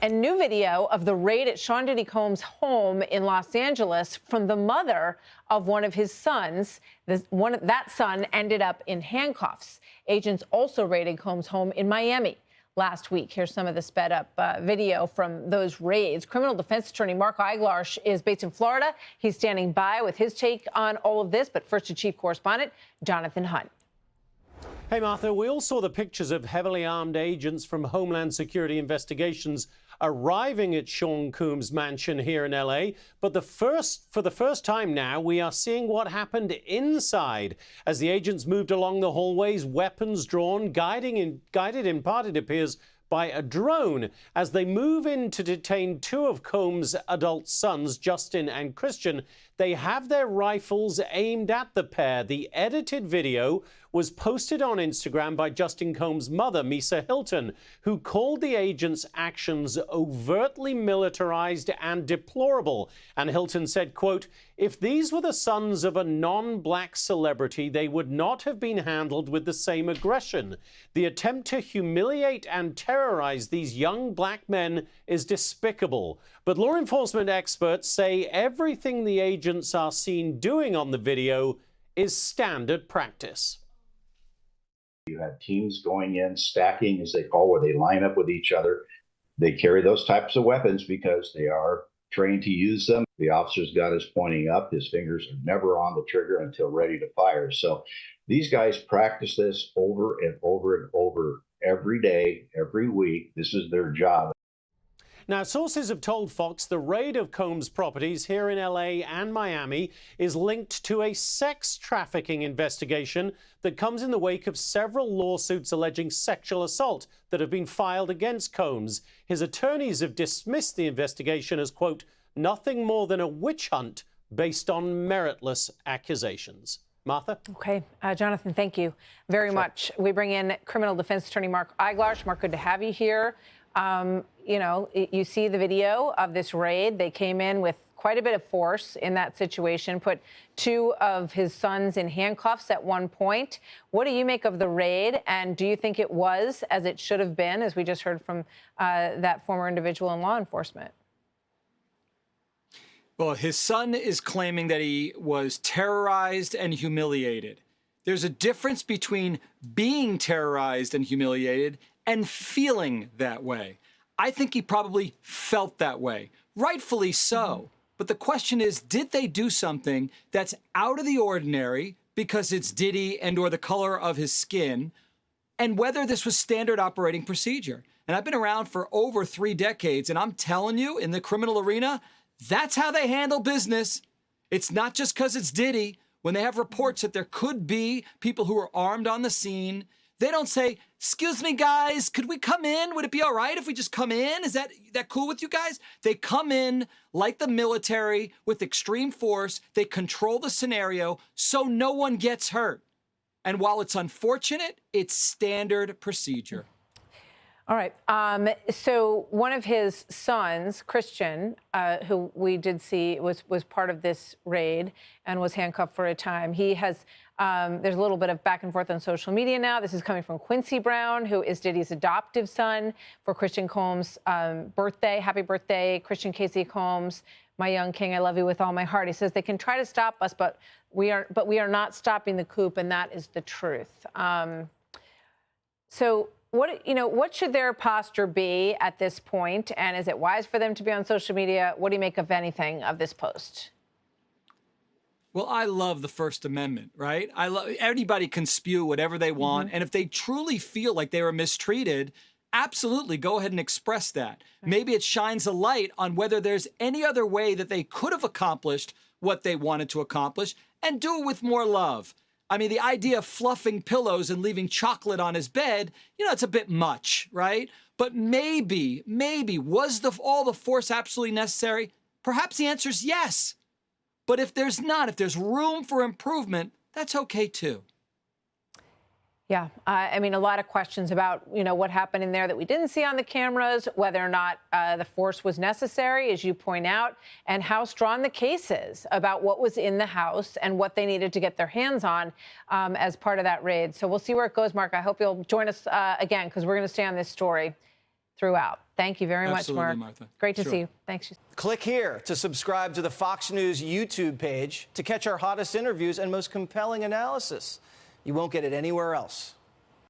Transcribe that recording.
And new video of the raid at Sean Diddy Combs' home in Los Angeles from the mother of one of his sons. That son ended up in handcuffs. Agents also raided Combs' home in Miami last week. Here's some of the sped up video from those raids. Criminal defense attorney Mark Eiglarsh is based in Florida. He's standing by with his take on all of this. But first to chief correspondent Jonathan Hunt. Hey, Martha, we all saw the pictures of heavily armed agents from Homeland Security investigations arriving at Sean Combs' mansion here in L.A. But for the first time now, we are seeing what happened inside as the agents moved along the hallways, weapons drawn, guided in part, it appears, by a drone as they move in to detain two of Combs' adult sons, Justin and Christian. They have their rifles aimed at the pair. The edited video was posted on Instagram by Justin Combs' mother, Misa Hilton, who called the agents' actions overtly militarized and deplorable. And Hilton said, quote, "If these were the sons of a non-black celebrity, they would not have been handled with the same aggression. The attempt to humiliate and terrorize these young black men is despicable." But law enforcement experts say everything the agents are seen doing on the video is standard practice. You have teams going in, stacking, as they call, where they line up with each other. They carry those types of weapons because they are trained to use them. The officer's got his pointing up. His fingers are never on the trigger until ready to fire. So these guys practice this over and over and over every day, every week. This is their job. Now, sources have told Fox the raid of Combs' properties here in L.A. and Miami is linked to a sex trafficking investigation that comes in the wake of several lawsuits alleging sexual assault that have been filed against Combs. His attorneys have dismissed the investigation as, quote, "nothing more than a witch hunt based on meritless accusations." Martha? Okay. Jonathan, thank you very much. We bring in criminal defense attorney Mark Eiglarsh. Mark, good to have you here. You know, you see the video of this raid. They came in with quite a bit of force in that situation, put two of his sons in handcuffs at one point. What do you make of the raid? And do you think it was as it should have been, as we just heard from that former individual in law enforcement? Well, his son is claiming that he was terrorized and humiliated. There's a difference between being terrorized and humiliated and feeling that way. I think he probably felt that way, rightfully so. But the question is, did they do something that's out of the ordinary because it's Diddy and or the color of his skin, and whether this was standard operating procedure? And I've been around for over 3 decades, and I'm telling you, in the criminal arena, that's how they handle business. It's not just because it's Diddy. When they have reports that there could be people who are armed on the scene, they don't say, "Excuse me, guys, could we come in? Would it be all right if we just come in? Is that cool with you guys?" They come in like the military with extreme force. They control the scenario so no one gets hurt. And while it's unfortunate, it's standard procedure. All right. So one of his sons, Christian, who we did see was part of this raid and was handcuffed for a time. He has there's a little bit of back and forth on social media now. This is coming from Quincy Brown, who is Diddy's adoptive son, for Christian Combs' birthday. Happy birthday, Christian Casey Combs, my young king. I love you with all my heart. He says they can try to stop us, but we are not stopping the coup, and that is the truth. So what should their posture be at this point? And is it wise for them to be on social media? What do you make of anything of this post? Well, I love the First Amendment, right? Anybody can spew whatever they want. And if they truly feel like they were mistreated, absolutely go ahead and express that. Right. Maybe it shines a light on whether there's any other way that they could have accomplished what they wanted to accomplish, and do it with more love. I mean, the idea of fluffing pillows and leaving chocolate on his bed, it's a bit much, right? But maybe, was all the force absolutely necessary? Perhaps the answer is yes. But if there's not, if there's room for improvement, that's okay too. Yeah, I mean, a lot of questions about, what happened in there that we didn't see on the cameras, whether or not the force was necessary, as you point out, and how strong the case is about what was in the house and what they needed to get their hands on as part of that raid. So we'll see where it goes, Mark. I hope you'll join us again, because we're going to stay on this story. throughout. Thank you very Absolutely, much, Mark. Martha. Great to Sure. see you. Thanks. Click here to subscribe to the Fox News YouTube page to catch our hottest interviews and most compelling analysis. You won't get it anywhere else.